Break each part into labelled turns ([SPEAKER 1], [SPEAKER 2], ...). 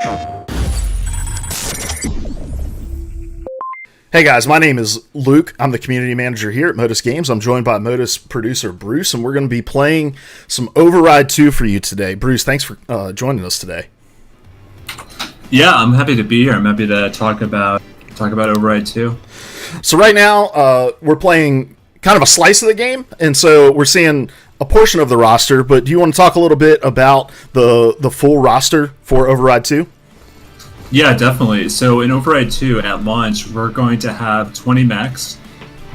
[SPEAKER 1] Hey guys, my name is Luke. I'm the community manager here at Modus Games. I'm joined by Modus producer Bruce, and we're going to be playing some Override 2 for you today. Bruce, thanks for joining us today.
[SPEAKER 2] Yeah, I'm happy to be here. I'm happy to talk about Override 2.
[SPEAKER 1] So right now, we're playing kind of a slice of the game, and so we're seeing a portion of the roster, but do you want to talk a little bit about the full roster for Override 2?
[SPEAKER 2] Yeah, definitely. So in Override 2 at launch, we're going to have 20 mechs.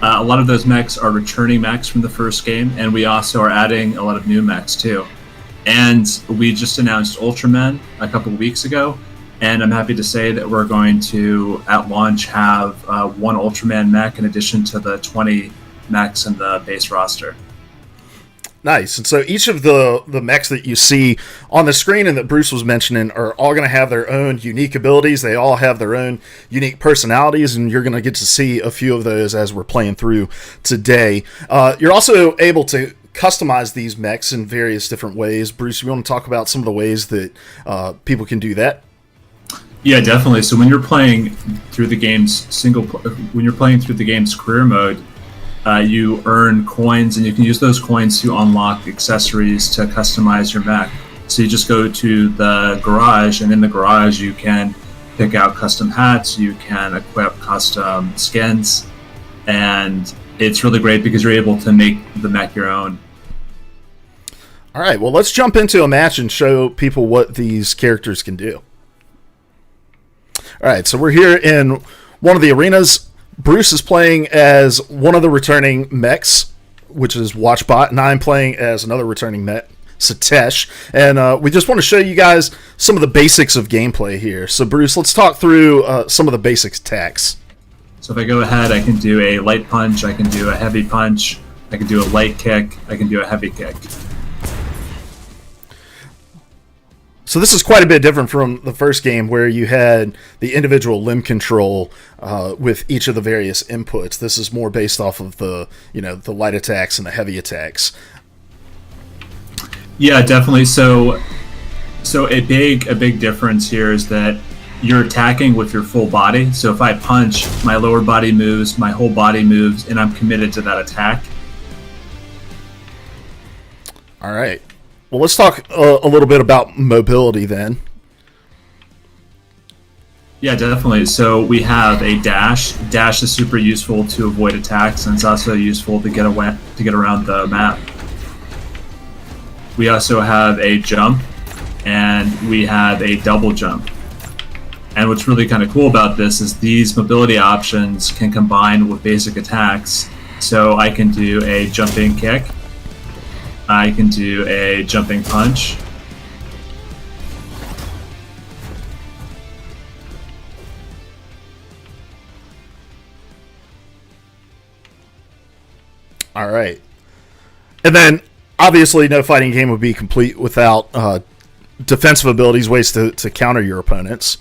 [SPEAKER 2] A lot of those mechs are returning mechs from the first game, and we also are adding a lot of new mechs too. And we just announced Ultramen a couple of weeks ago, and I'm happy to say that we're going to, at launch, have one Ultraman mech in addition to the 20 mechs in the base roster.
[SPEAKER 1] Nice. And so each of the mechs that you see on the screen and that Bruce was mentioning are all going to have their own unique abilities. They all have their own unique personalities, and you're going to get to see a few of those as we're playing through today. You're also able to customize these mechs in various different ways. Bruce, you want to talk about some of the ways that people can do that?
[SPEAKER 2] Yeah, definitely. So when you're playing through the game's career mode, you earn coins, and you can use those coins to unlock accessories to customize your mech. So you just go to the garage, and in the garage you can pick out custom hats, you can equip custom skins, and it's really great because you're able to make the mech your own.
[SPEAKER 1] All right, well, let's jump into a match and show people what these characters can do. All right, so we're here in one of the arenas. Bruce is playing as one of the returning mechs, which is Watchbot, and I'm playing as another returning mech, Satesh. And we just want to show you guys some of the basics of gameplay here. So, Bruce, let's talk through some of the basic attacks.
[SPEAKER 2] So if I go ahead, I can do a light punch, I can do a heavy punch, I can do a light kick, I can do a heavy kick.
[SPEAKER 1] So this is quite a bit different from the first game where you had the individual limb control with each of the various inputs. This is more based off of the light attacks and the heavy attacks.
[SPEAKER 2] Yeah, definitely. So a big difference here is that you're attacking with your full body. So if I punch, my lower body moves, my whole body moves, and I'm committed to that attack.
[SPEAKER 1] All right. Well, let's talk a little bit about mobility then.
[SPEAKER 2] Yeah, definitely. So we have a dash. Dash is super useful to avoid attacks, and it's also useful to get around the map. We also have a jump, and we have a double jump. And what's really kind of cool about this is these mobility options can combine with basic attacks. So I can do a jumping kick, I can do a jumping punch.
[SPEAKER 1] All right. And then, obviously, no fighting game would be complete without defensive abilities, ways to counter your opponents.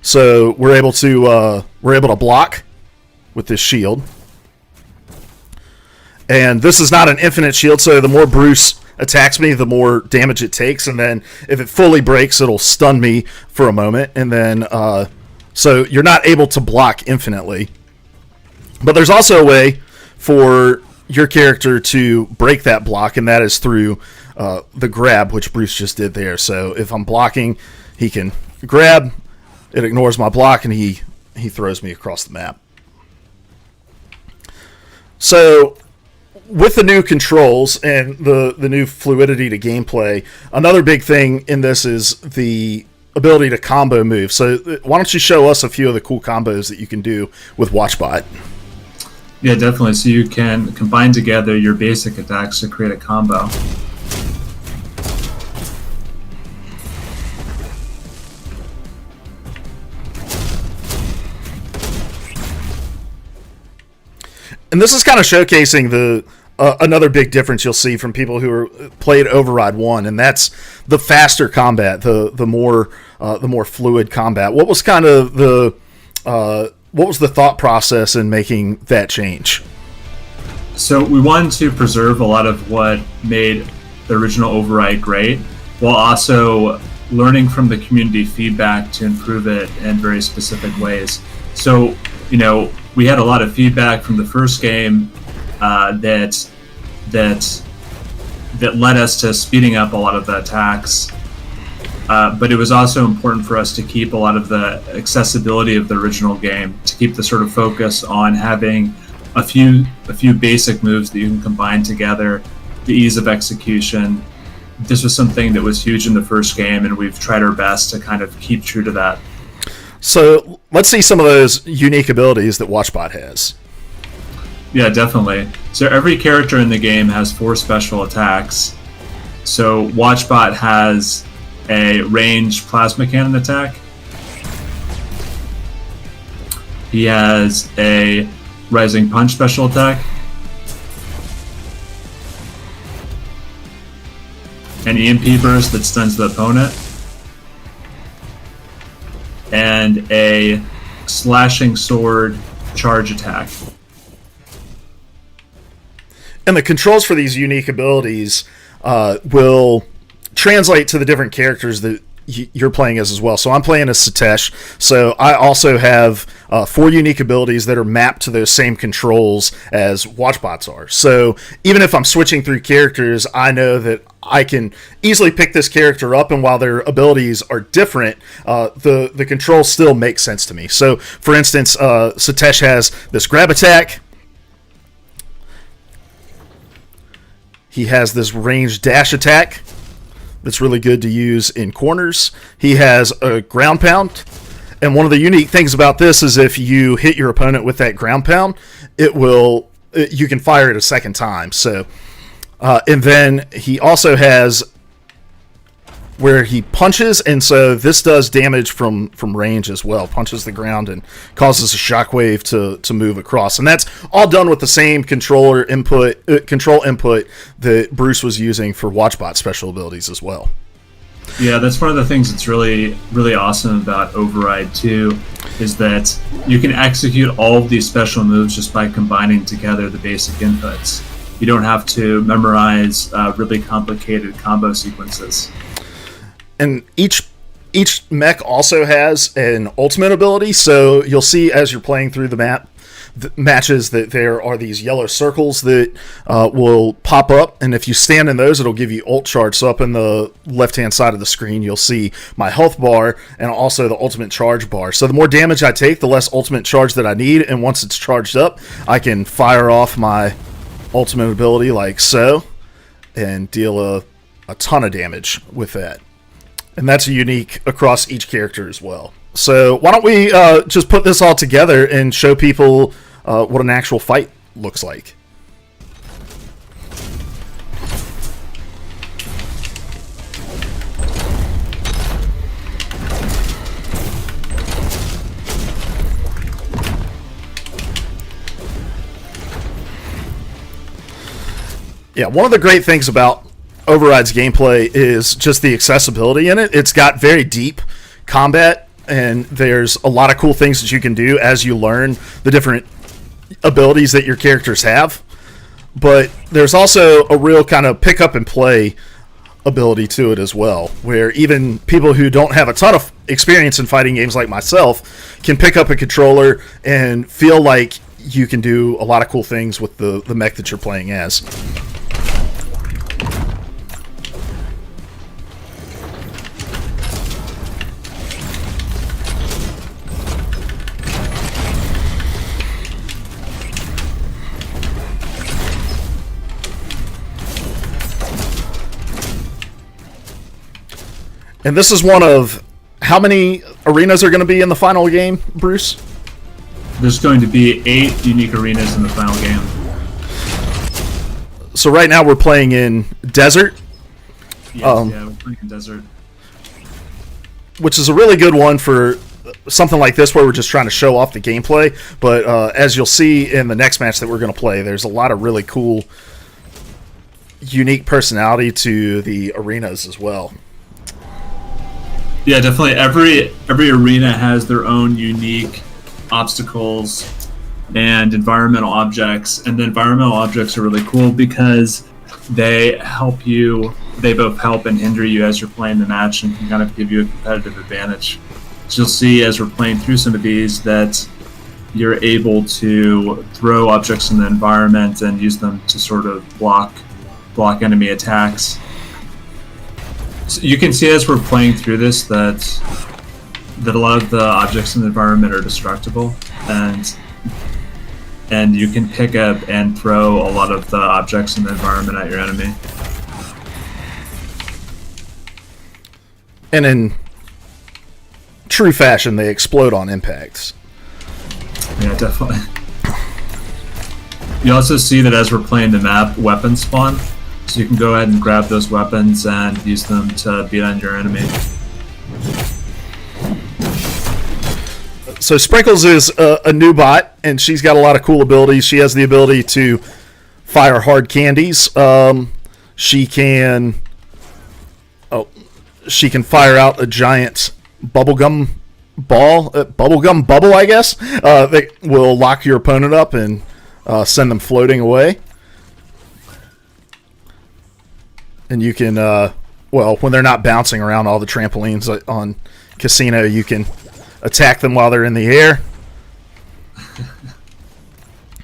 [SPEAKER 1] So we're able to block with this shield. And this is not an infinite shield, so the more Bruce attacks me, the more damage it takes. And then if it fully breaks, it'll stun me for a moment. And then, so you're not able to block infinitely. But there's also a way for your character to break that block, and that is through the grab, which Bruce just did there. So if I'm blocking, he can grab, it ignores my block, and he throws me across the map. So with the new controls and the new fluidity to gameplay, another big thing in this is the ability to combo move. So why don't you show us a few of the cool combos that you can do with Watchbot?
[SPEAKER 2] Yeah, definitely. So you can combine together your basic attacks to create a combo.
[SPEAKER 1] And this is kind of showcasing the another big difference you'll see from people who played Override 1, and that's the faster combat, the more fluid combat. What was kind of the thought process in making that change?
[SPEAKER 2] So we wanted to preserve a lot of what made the original Override great, while also learning from the community feedback to improve it in very specific ways. So, we had a lot of feedback from the first game that led us to speeding up a lot of the attacks. But it was also important for us to keep a lot of the accessibility of the original game, to keep the sort of focus on having a few basic moves that you can combine together, the ease of execution. This was something that was huge in the first game, and we've tried our best to kind of keep true to that.
[SPEAKER 1] So let's see some of those unique abilities that WatchBot has.
[SPEAKER 2] Yeah, definitely. So every character in the game has 4 special attacks. So WatchBot has a ranged plasma cannon attack. He has a rising punch special attack. An EMP burst that stuns the opponent. And a slashing sword charge attack.
[SPEAKER 1] And the controls for these unique abilities will translate to the different characters that you're playing as well. So I'm playing as Satesh. So I also have 4 unique abilities that are mapped to those same controls as WatchBots are. So even if I'm switching through characters, I know that I can easily pick this character up, and while their abilities are different, the controls still make sense to me. So for instance, Satesh has this grab attack. He has this ranged dash attack that's really good to use in corners. He has a ground pound, and one of the unique things about this is if you hit your opponent with that ground pound, you can fire it a second time. So, and then he also has where he punches, and so this does damage from range as well. Punches the ground and causes a shockwave to move across, and that's all done with the same control input that Bruce was using for WatchBot special abilities as well.
[SPEAKER 2] Yeah, that's one of the things that's really, really awesome about Override 2, is that you can execute all of these special moves just by combining together the basic inputs. You don't have to memorize really complicated combo sequences.
[SPEAKER 1] And each mech also has an ultimate ability, so you'll see as you're playing through the matches that there are these yellow circles that will pop up, and if you stand in those, it'll give you ult charge. So up in the left-hand side of the screen, you'll see my health bar and also the ultimate charge bar. So the more damage I take, the less ultimate charge that I need, and once it's charged up, I can fire off my ultimate ability like so and deal a ton of damage with that. And that's unique across each character as well. So why don't we just put this all together and show people what an actual fight looks like. Yeah, one of the great things about Override's gameplay is just the accessibility in it. It's got very deep combat, and there's a lot of cool things that you can do as you learn the different abilities that your characters have. But there's also a real kind of pick up and play ability to it as well, where even people who don't have a ton of experience in fighting games like myself can pick up a controller and feel like you can do a lot of cool things with the mech that you're playing as. And this is one of how many arenas are going to be in the final game, Bruce?
[SPEAKER 2] There's going to be 8 unique arenas in the final game.
[SPEAKER 1] So right now we're playing in Desert.
[SPEAKER 2] Yes, yeah, we're playing in Desert.
[SPEAKER 1] Which is a really good one for something like this where we're just trying to show off the gameplay. But as you'll see in the next match that we're going to play, there's a lot of really cool, unique personality to the arenas as well.
[SPEAKER 2] Yeah, definitely. Every arena has their own unique obstacles and environmental objects, and the environmental objects are really cool because they help you they both help and hinder you as you're playing the match and can kind of give you a competitive advantage. So you'll see as we're playing through some of these that you're able to throw objects in the environment and use them to sort of block enemy attacks. So you can see as we're playing through this that a lot of the objects in the environment are destructible, and you can pick up and throw a lot of the objects in the environment at your enemy.
[SPEAKER 1] And in true fashion, they explode on impacts.
[SPEAKER 2] Yeah, definitely. You also see that as we're playing the map, weapons spawn, so you can go ahead and grab those weapons and use them to beat on your enemy.
[SPEAKER 1] So Sprinkles is a new bot, and she's got a lot of cool abilities. She has the ability to fire hard candies. She can fire out a giant bubblegum bubble, I guess, that will lock your opponent up and send them floating away. And you can, when they're not bouncing around all the trampolines on Casino, you can attack them while they're in the air.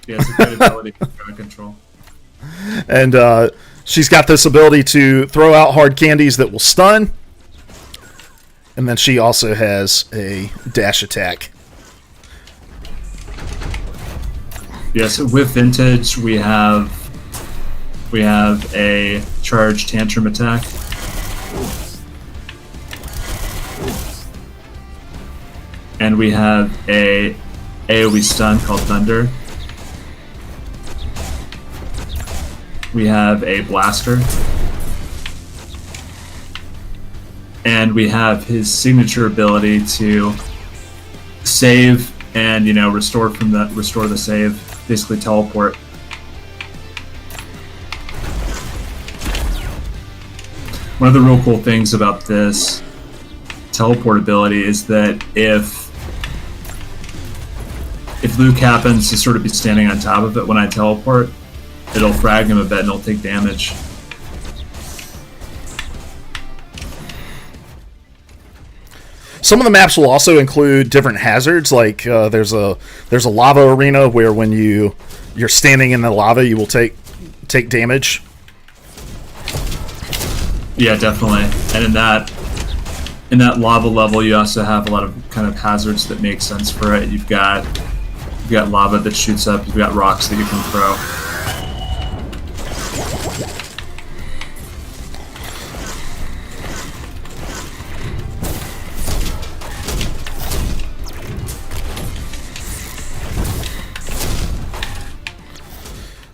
[SPEAKER 2] Yeah, it's a great ability for crowd control.
[SPEAKER 1] And she's got this ability to throw out hard candies that will stun. And then she also has a dash attack.
[SPEAKER 2] Yeah, so with Vintage, we have a charge tantrum attack. And we have a AoE stun called Thunder. We have a blaster. And we have his signature ability to save and restore the save, basically teleport. One of the real cool things about this teleport ability is that if Luke happens to sort of be standing on top of it when I teleport, it'll frag him a bit and he'll take damage.
[SPEAKER 1] Some of the maps will also include different hazards, like there's a lava arena where when you're standing in the lava, you will take damage.
[SPEAKER 2] Yeah, definitely. And in that lava level, you also have a lot of kind of hazards that make sense for it. You've got lava that shoots up. You've got rocks that you can throw.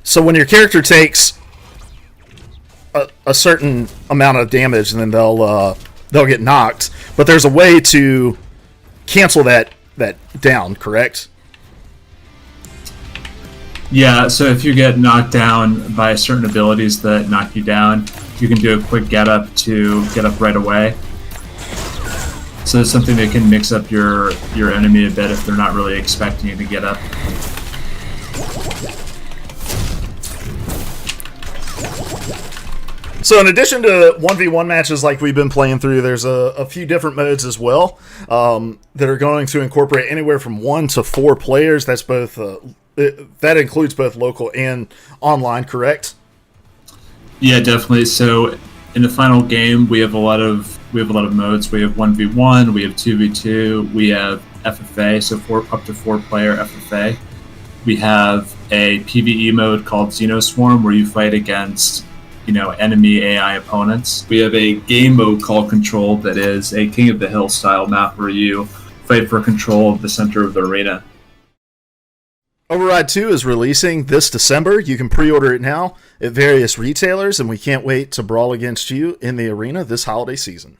[SPEAKER 1] So when your character takes a certain amount of damage, and then they'll get knocked, but there's a way to cancel that down, correct?
[SPEAKER 2] Yeah, so if you get knocked down by certain abilities that knock you down, you can do a quick get up to get up right away. So it's something that can mix up your enemy a bit if they're not really expecting you to get up.
[SPEAKER 1] So in addition to 1v1 matches like we've been playing through, there's a few different modes as well that are going to incorporate anywhere from 1 to 4 players. That's both that includes both local and online, correct?
[SPEAKER 2] Yeah, definitely. So in the final game, we have a lot of modes. We have 1v1, we have 2v2, we have FFA, so up to 4-player FFA. We have a PvE mode called Xenoswarm, where you fight against enemy AI opponents. We have a game mode called Control that is a King of the Hill style map where you fight for control of the center of the arena.
[SPEAKER 1] Override 2 is releasing this December. You can pre-order it now at various retailers, and we can't wait to brawl against you in the arena this holiday season.